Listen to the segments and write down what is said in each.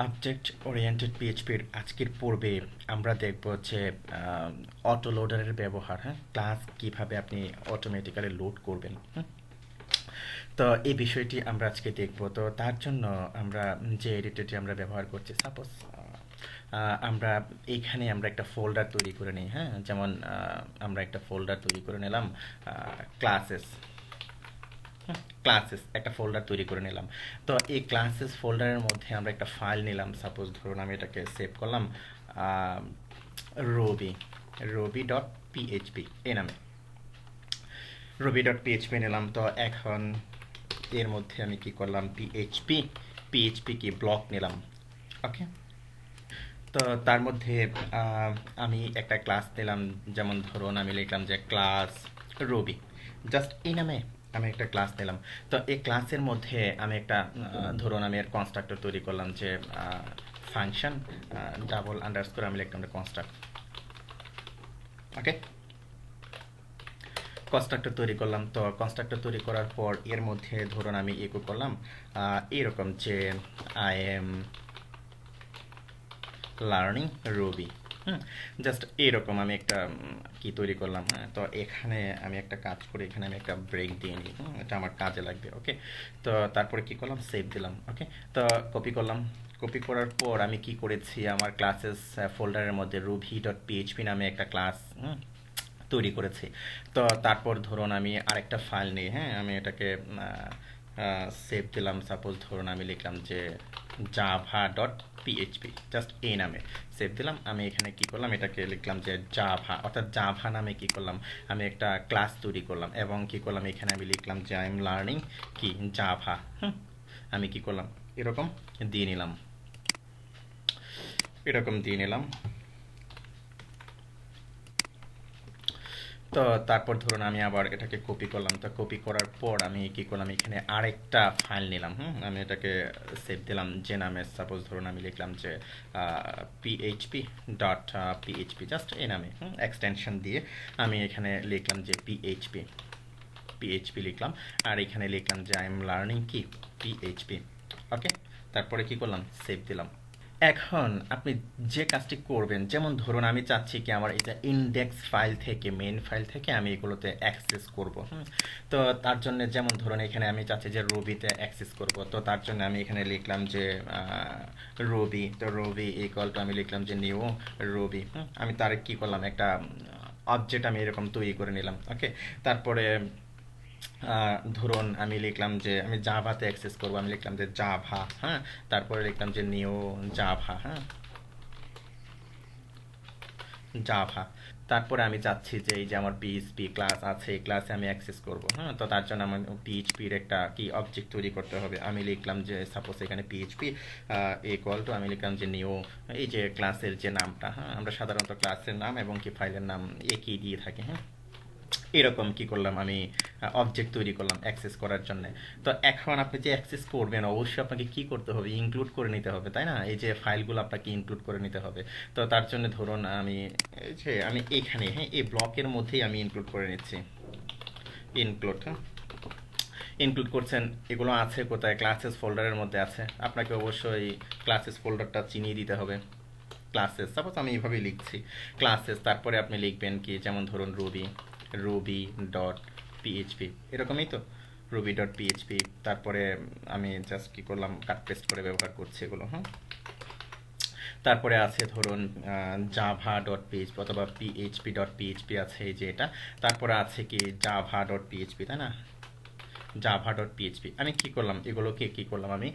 Object oriented পিএইচপির আজকের পর্বে আমরা দেখব হচ্ছে অটো লোডারের ব্যবহার, হ্যাঁ, ক্লাস কিভাবে আপনি অটোমেটিক্যালি লোড করবেন। তো এই বিষয়টি আমরা আজকে দেখব। তো তার জন্য আমরা যে এডিটরটি আমরা ব্যবহার করছি, সাপোজ আমরা এইখানে আমরা একটা ফোল্ডার তৈরি করে নিই, হ্যাঁ, যেমন আমরা একটা ফোল্ডার তৈরি করে নিলাম ক্লাসেস। ক্লাসেস একটা ফোল্ডার তৈরি করে নিলাম। তো এই ক্লাসেস ফোল্ডারের মধ্যে আমরা একটা ফাইল নিলাম, সাপোজ ধরুন আমি এটাকে সেভ করলাম রবি রবি ডট পিএইচপি এই নামে, রবি ডট পিএইচপি নিলাম। তো এখন এর মধ্যে আমি কি করলাম, পিএইচপি পিএইচপি কি ব্লক নিলাম। ওকে, তো তার মধ্যে আমি একটা ক্লাস নিলাম, যেমন ধরুন আমি লিখলাম যে ক্লাস রবি, জাস্ট এই নামে আমি একটা ক্লাস নিলাম। তো এই ক্লাসের মধ্যে আমি একটা ধরুন আমি এর কনস্ট্রাক্টর তৈরি করলাম, যে ফাংশন ডাবল আন্ডারস্কোর আমি লিখলাম কনস্ট্রাক্ট। ওকে, কনস্ট্রাক্টর তৈরি করলাম। তো কনস্ট্রাক্টর তৈরি করার পর এর মধ্যে ধরুন আমি ইকো করলাম এরকম যে I am learning Ruby. Just এরকম আমি একটা কি তৈরি করলাম। হ্যাঁ, তো এখানে আমি একটা কাজ করি, এখানে আমি একটা ব্রেক দিয়ে নিই, এটা আমার কাজে লাগবে। ওকে, তো তারপরে কি করলাম, সেভ দিলাম। ওকে, তো কপি করলাম। কপি করার পর আমি কি করেছি, আমার ক্লাসেস ফোল্ডারের মধ্যে রুবি ডট পিএইচপি নামে একটা ক্লাস তৈরি করেছি। তো তারপর ধরুন আমি আরেকটা ফাইল নিই, হ্যাঁ, আমি এটাকে সেভ দিলাম। সাপোজ ধরুন আমি লিখলাম যে জাভা ডট পিএইচপি, জাস্ট এই নামে সেভ দিলাম। আমি এখানে কি করলাম, এটাকে লিখলাম যে জাভা, অর্থাৎ জাভা নামে কি করলাম, আমি একটা ক্লাস তৈরি করলাম এবং কি করলাম এখানে আমি লিখলাম যে আই এম লার্নিং কি জাভা। আমি কি করলাম, এরকম দিয়ে নিলাম, এরকম দিয়ে নিলাম। তো তারপর ধরুন আমি আবার এটাকে কপি করলাম। তো কপি করার পর আমি কি করলাম, এখানে আরেকটা ফাইল নিলাম। আমি এটাকে সেভ দিলাম যে নামে, সাপোজ ধরুন আমি লিখলাম যে পিএইচপি ডট পিএইচপি, জাস্ট এই নামে এক্সটেনশন দিয়ে আমি এখানে লিখলাম যে পিএইচপি পিএইচপি লিখলাম, আর এখানে লিখলাম যে আই এম লার্নিং কি পিএইচপি। ওকে, তারপরে কি করলাম, সেভ দিলাম। এখন আপনি যে কাজটি করবেন, যেমন ধরুন আমি চাচ্ছি কি আমার এটা ইন্ডেক্স ফাইল থেকে, মেইন ফাইল থেকে আমি এগুলোতে অ্যাক্সেস করব। তো তার জন্য যেমন ধরুন এখানে আমি চাচ্ছি যে রবিতে অ্যাক্সেস করব। তো তার জন্য আমি এখানে লিখলাম যে রবি, তো রবি ইকুয়াল টু আমি লিখলাম যে নিউ রবি। আমি তার কি করলাম, একটা অবজেক্ট আমি এরকম তৈরি করে নিলাম। ওকে, তারপরে ধরুন আমি লিখলাম যে আমি জাভাতে অ্যাক্সেস করব, আমি লিখলাম যে জাভা, হ্যাঁ, তারপরে লিখলাম যে নিউ জাভা, হ্যাঁ, জাভা। তারপরে আমি চাচ্ছি যে এই যে আমার পিএইচপি ক্লাস আছে, এই ক্লাসে আমি অ্যাক্সেস করব। হ্যাঁ, তো তার জন্য আমার পিএইচপির একটা কি অবজেক্ট তৈরি করতে হবে। আমি লিখলাম যে সাপোজ এখানে পিএইচপি ইকুয়াল টু আমি লিখলাম যে নিউ, এই যে ক্লাসের যে নামটা, হ্যাঁ, আমরা সাধারণত ক্লাসের নাম এবং কি ফাইলের নাম একই দিয়ে থাকি। হ্যাঁ, এরকম কি করলাম, আমি অবজেক্ট তৈরি করলাম অ্যাক্সেস করার জন্য। তো এখন আপনি যে অ্যাক্সেস করবেন অবশ্যই আপনাকে কি করতে হবে, ইনক্লুড করে নিতে হবে, তাই না? এই যে ফাইলগুলো আপনাকে ইনক্লুড করে নিতে হবে। তো তার জন্য ধরুন আমি এই যে আমি এখানে, হ্যাঁ, এই ব্লকের মধ্যেই আমি ইনক্লুড করে নিচ্ছি। ইনক্লুড, হ্যাঁ, ইনক্লুড করছেন, এগুলো আছে কোথায়, ক্লাসেস ফোল্ডারের মধ্যে আছে। আপনাকে অবশ্যই ক্লাসেস ফোল্ডারটা চিনিয়ে দিতে হবে। ক্লাসেস, সাপোজ আমি এইভাবেই লিখছি ক্লাসেস, তারপরে আপনি লিখবেন কি, যেমন ধরুন রুবি রুবি ডট পিএইচপি, এরকমই তো, রুবি ডট পিএইচপি। তারপরে আমি জাস্ট কি করলাম, কাট পেস্ট করে ব্যবহার করছি এগুলো। হ্যাঁ, তারপরে আছে ধরুন জাভা ডট পিএইচপি অথবা পিএইচপি ডট পিএইচপি আছে, এই যে এটা। তারপরে আছে কি জাভা ডট পিএইচপি, তাই না? জাভা ডট পিএইচপি আমি কি করলাম, এগুলোকে কি করলাম, আমি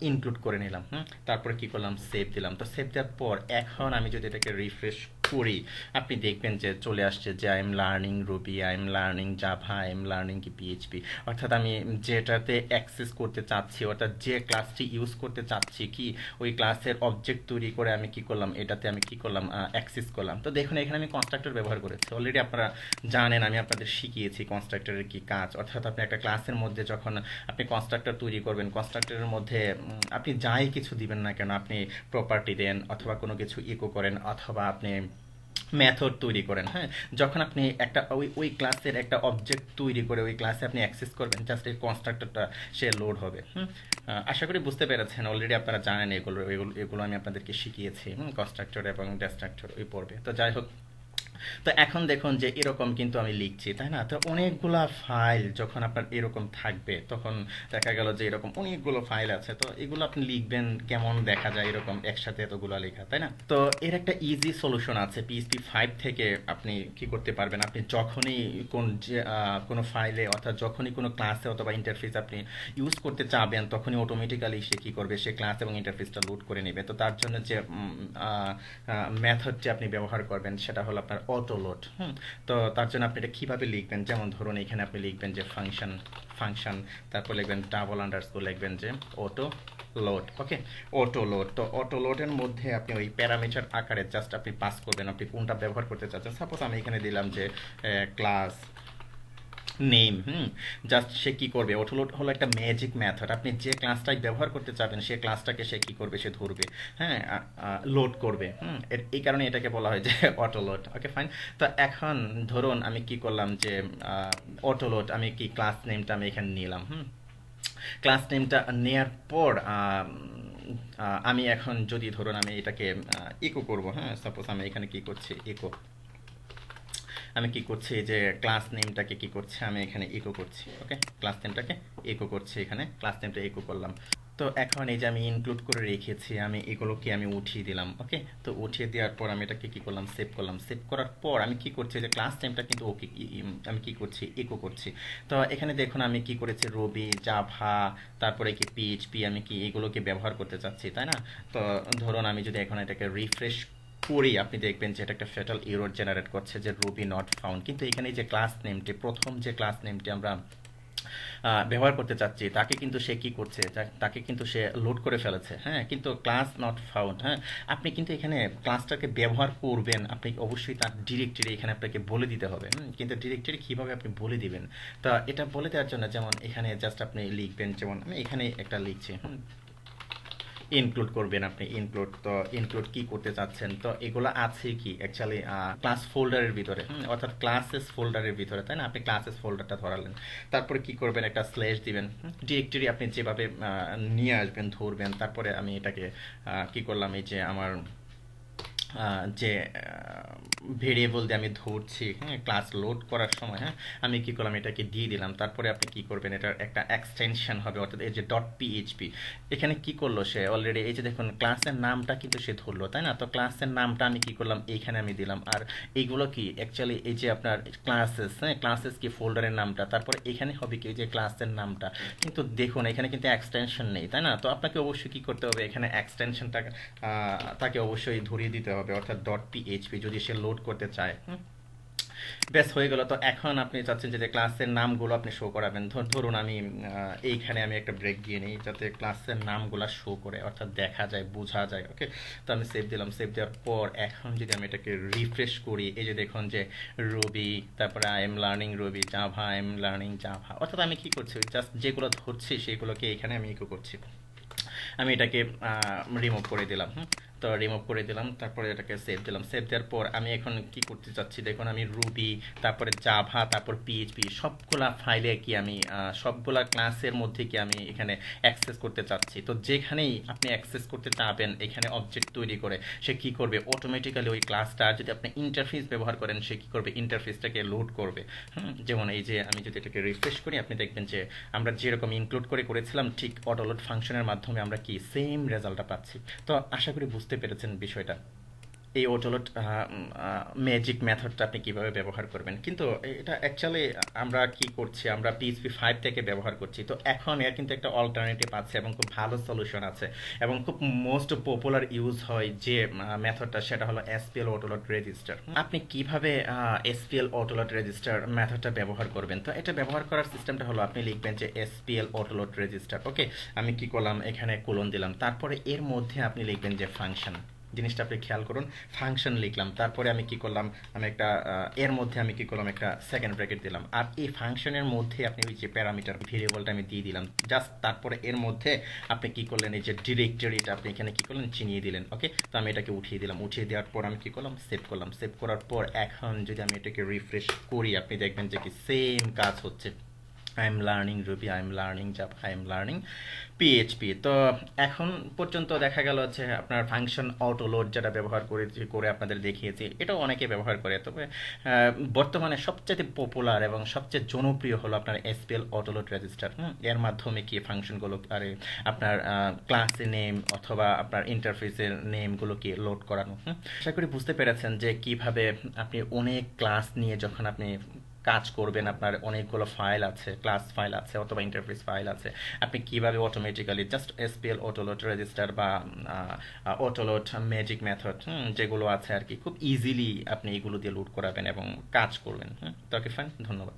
ইনক্লুড করে নিলাম। তারপরে কি করলাম, সেভ দিলাম। তো সেভ দেওয়ার পর এখন আমি যদি এটাকে রিফ্রেশ করি, আপনি দেখবেন যে চলে আসছে যে I am learning Ruby, I am learning Java, I am learning কি পিএইচপি। অর্থাৎ আমি যেটাতে অ্যাক্সেস করতে চাচ্ছি, অর্থাৎ যে ক্লাসটি ইউজ করতে চাচ্ছি, কি ওই ক্লাসের অবজেক্ট তৈরি করে আমি কি করলাম, এটাতে আমি কি করলাম, অ্যাক্সেস করলাম। তো দেখুন এখানে আমি কনস্ট্রাক্টর ব্যবহার করেছি, অলরেডি আপনারা জানেন, আমি আপনাদের শিখিয়েছি কনস্ট্রাক্টরের কি কাজ। অর্থাৎ আপনি একটা ক্লাসের মধ্যে যখন আপনি কনস্ট্রাক্টর তৈরি করবেন, কনস্ট্রাক্টরের মধ্যে আপনি যাই কিছু দিবেন না কেন, আপনি প্রপার্টি দেন অথবা কোনো কিছু ইকো করেন, অথবা আপনি মেথড তৈরি করেন। হ্যাঁ, যখন আপনি একটা ওই ক্লাসের একটা অবজেক্ট তৈরি করে ওই ক্লাসে আপনি অ্যাক্সেস করবেন, জাস্ট এই কনস্ট্রাক্টরটা সে লোড হবে। আশা করি বুঝতে পেরেছেন, অলরেডি আপনারা জানেন এগুলো এগুলো এগুলো আমি আপনাদেরকে শিখিয়েছি কনস্ট্রাক্টর এবং ডিস্ট্রাক্টর ওই পর্বে। তো যাই হোক, তো এখন দেখুন যে এরকম কিন্তু আমি লিখছি, তাই না? তো অনেকগুলা ফাইল যখন আপনার এরকম থাকবে, তখন দেখা গেল যে এরকম অনেকগুলো ফাইল আছে, তো এগুলো আপনি লিখবেন কেমন দেখা যায় এরকম একসাথে এতগুলো লেখা, তাই না? তো এর একটা ইজি সলিউশন আছে। PHP 5 থেকে আপনি কি করতে পারবেন, আপনি যখনই কোনো ফাইলে অর্থাৎ যখনই কোনো ক্লাসে অথবা ইন্টারফেস আপনি ইউজ করতে চাবেন, তখনই অটোমেটিক্যালি সে কি করবে, সে ক্লাস এবং ইন্টারফেসটা লোড করে নেবে। তো তার জন্য যে মেথডটি আপনি ব্যবহার করবেন সেটা হলো আপনার অটো লোড। তো তার জন্য আপনি এটা কীভাবে লিখবেন, যেমন ধরুন এখানে আপনি লিখবেন যে ফাংশন, তারপর লিখবেন ডাবল আন্ডারস্কোর, লিখবেন যে অটো লোড। ওকে, অটো লোড। তো অটো লোডের মধ্যে আপনি ওই প্যারামিটার আকারে জাস্ট আপনি পাস করবেন আপনি কোনটা ব্যবহার করতে চাচ্ছেন। সাপোজ আমি এখানে দিলাম যে ক্লাস নেম। জাস্ট সে কি করবে, অটোলোড হলো একটা ম্যাজিক মেথড। আপনি যে ক্লাসটাই ব্যবহার করতে চাবেন সেই ক্লাসটাকে সে কি করবে, সে ধরবে, হ্যাঁ, লোড করবে। এই কারণে এটাকে বলা হয় যে অটোলোড। ওকে, ফাইন। তো এখন ধরুন আমি কি করলাম যে অটোলোড, আমি কি ক্লাস নেমটা আমি এখানে নিলাম। ক্লাস নেমটা নেয়ার পর আমি এখন যদি ধরুন আমি এটাকে ইকো করব। হ্যাঁ, সাপোজ আমি এখানে কি করছি, ইকো, আমি কি করছি যে ক্লাস নেমটাকে কি করছি, আমি এখানে ইকো করছি। ওকে, ক্লাস নেমটাকে ইকো করছি, এখানে ক্লাস নেমটা ইকো করলাম। তো এখন এই যে আমি ইনক্লুড করে রেখেছি, আমি এগুলোকে আমি উঠিয়ে দিলাম। ওকে, তো উঠিয়ে দেওয়ার পর আমি এটাকে কি করলাম, সেভ করলাম। সেভ করার পর আমি কি করছি যে ক্লাস নেমটা কিন্তু ওকে আমি কি করছি, ইকো করছি। তো এখানে দেখুন আমি কি করেছি, রবি, জাভা, তারপরে কি পিএইচপি, আমি কি এগুলোকে ব্যবহার করতে চাচ্ছি, তাই না? তো ধরুন আমি যদি এখন এটাকে রিফ্রেশ করি, আপনি দেখবেন যে এটা একটা ফ্যাটাল এরর জেনারেট করছে যে রুবি নট ফাউন্ড। কিন্তু এখানে যে ক্লাস নেমটি, প্রথম যে ক্লাস নেমটি আমরা ব্যবহার করতে চাচ্ছি, তাকে কিন্তু সে কি করছে, তাকে কিন্তু সে লোড করে ফেলেছে। হ্যাঁ, কিন্তু ক্লাস নট ফাউন্ড। হ্যাঁ, আপনি কিন্তু এখানে ক্লাসটাকে ব্যবহার করবেন, আপনি অবশ্যই তার ডিরেক্টরি এখানে আপনাকে বলে দিতে হবে। কিন্তু ডিরেক্টরি কীভাবে আপনি বলে দিবেন, তা এটা বলে দেওয়ার জন্য যেমন এখানে জাস্ট আপনি লিখবেন, যেমন আমি এখানে একটা লিখছি, ইনক্লুড করবেন আপনি, ইনক্লুড। তো ইনক্লুড কি করতে চাচ্ছেন, তো এগুলো আছে কি অ্যাকচুয়ালি ক্লাস ফোল্ডারের ভিতরে, অর্থাৎ ক্লাসেস ফোল্ডারের ভিতরে, তাই না? আপনি ক্লাসেস ফোল্ডারটা ধরালেন, তারপরে কি করবেন, একটা স্ল্যাশ দিবেন, ডিরেক্টরি আপনি যেভাবে নিয়ে আসবেন, ধরবেন। তারপরে আমি এটাকে কি করলাম, এই যে আমার যে ভেরিয়েবল দিয়ে আমি ধরছি, হ্যাঁ, ক্লাস লোড করার সময়, হ্যাঁ, আমি কি করলাম, এটাকে দিয়ে দিলাম। তারপরে আপনি কি করবেন, এটার একটা এক্সটেনশন হবে, অর্থাৎ এই যে ডট পিএইচপি, এখানে কি করলো সে অলরেডি, এই যে দেখুন ক্লাসের নামটা কিন্তু সে ধরলো, তাই না? তো ক্লাসের নামটা আমি কি করলাম, এইখানে আমি দিলাম। আর এইগুলো কি অ্যাকচুয়ালি এই যে আপনার ক্লাসেস, হ্যাঁ, ক্লাসেস কি ফোল্ডারের নামটা, তারপরে এখানে হবে কি, এই যে ক্লাসের নামটা। কিন্তু দেখুন এখানে কিন্তু এক্সটেনশন নেই, তাই না? তো আপনাকে অবশ্যই কি করতে হবে, এখানে এক্সটেনশনটা তাকে অবশ্যই ধরিয়ে দিতে হবে, অর্থাৎ ডট পিএইচপি, যদি সে লোড করতে চায়। ব্যাস হয়ে গেল। তো এখন আপনি চাচ্ছেন যে ক্লাসের নামগুলো আপনি শো করাবেন। ধরুন আমি এইখানে আমি একটা ব্রেক দিয়ে নিই যাতে ক্লাসের নামগুলো শো করে, অর্থাৎ দেখা যায়, বোঝা যায়। ওকে, তো আমি সেভ দিলাম। সেভ দেওয়ার পর এখন যদি আমি এটাকে রিফ্রেশ করি, এই যে দেখুন যে রুবি, তারপরে I am learning Ruby, Java, I am learning Java, অর্থাৎ আমি কি করছি, জাস্ট যেগুলো ধরছি সেগুলোকে এখানে আমি ইকো করছি। আমি এটাকে রিমুভ করে দিলাম। তো রিমুভ করে দিলাম, তারপরে এটাকে সেভ দিলাম। সেভ দেওয়ার পর আমি এখন কি করতে চাচ্ছি, দেখুন আমি রুবি, তারপরে জাভা, তারপর পিএইচপি সবগুলা ফাইলে কি আমি সবগুলা ক্লাসের মধ্যে কি আমি এখানে অ্যাক্সেস করতে চাচ্ছি। তো যেখানেই আপনি অ্যাক্সেস করতে চাবেন এখানে অবজেক্ট তৈরি করে সে কি করবে, অটোমেটিক্যালি ওই ক্লাসটা, যদি আপনি ইন্টারফেস ব্যবহার করেন সে কি করবে, ইন্টারফেসটাকে লোড করবে। যেমন এই যে আমি যদি এটাকে রিফ্রেশ করি, আপনি দেখবেন যে আমরা যেরকম ইনক্লুড করে করেছিলাম ঠিক অটোলোড ফাংশনের মাধ্যমে আমরা কি সেম রেজাল্টটা পাচ্ছি। তো আশা করি বুঝতে পেরেছেন বিষয়টা, এই অটোলোড ম্যাজিক মেথডটা আপনি কিভাবে ব্যবহার করবেন। কিন্তু এটা অ্যাকচুয়ালি আমরা কি করছি, আমরা PHP 5 থেকে ব্যবহার করছি। তো এখন এর কিন্তু একটা অল্টারনেটিভ আছে এবং খুব ভালো সলিউশন আছে এবং খুব মোস্ট পপুলার ইউজ হয় যে মেথডটা, সেটা হলো SPL অটোলোড রেজিস্টার। আপনি কিভাবে SPL অটোলোড রেজিস্টার মেথডটা ব্যবহার করবেন, তো এটা ব্যবহার করার সিস্টেমটা হলো আপনি লিখবেন যে SPL অটোলোড রেজিস্টার। ওকে, আমি কি করলাম, এখানে কোলন দিলাম, তারপরে এর মধ্যে আপনি লিখবেন যে ফাংশন, জিনিসটা আপনি খেয়াল করুন। ফাংশন লিখলাম, তারপরে আমি কি করলাম, আমি একটা এর মধ্যে আমি কি করলাম, একটা সেকেন্ড ব্র্যাকেট দিলাম, আর এই ফাংশনের মধ্যে আপনি ওই যে প্যারামিটার ভেরিয়েবলটা আমি দিয়ে দিলাম জাস্ট। তারপরে এর মধ্যে আপনি কি করলেন, এই যে ডিরেক্টরিটা আপনি এখানে কি করলেন, চিনিয়ে দিলেন। ওকে, তো আমি এটাকে উঠিয়ে দিলাম, উঠিয়ে দেওয়ার পর আমি কি করলাম, সেভ করলাম। সেভ করার পর এখন যদি আমি এটাকে রিফ্রেশ করি, আপনি দেখবেন যে কি সেম কাজ হচ্ছে। I am learning Ruby, I am learning Java, I am learning PHP. তো এখন পর্যন্ত দেখা গেল যে আপনার ফাংশন অটোলোড যেটা ব্যবহার করে আপনাদের দেখিয়েছি, এটাও অনেকে ব্যবহার করে। তবে বর্তমানে সবচেয়ে পপুলার এবং সবচেয়ে জনপ্রিয় হলো আপনার এসপিএল অটোলোড রেজিস্টার। এর মাধ্যমে কি ফাংশনগুলো আরে আপনার ক্লাসের নেম অথবা আপনার ইন্টারফেসের নেমগুলোকে লোড করানো। আশা করি বুঝতে পেরেছেন যে কিভাবে আপনি অনেক ক্লাস নিয়ে যখন আপনি কাজ করবেন, আপনার অনেকগুলো ফাইল আছে, ক্লাস ফাইল আছে অথবা ইন্টারফেস ফাইল আছে, আপনি কিভাবে automatically just SPL autoload register বা অটোলোড ম্যাজিক মেথড যেগুলো আছে আর কি, খুব ইজিলি আপনি এগুলো দিয়ে লোড করাবেন এবং কাজ করবেন। তো ওকে ফাইন, ধন্যবাদ।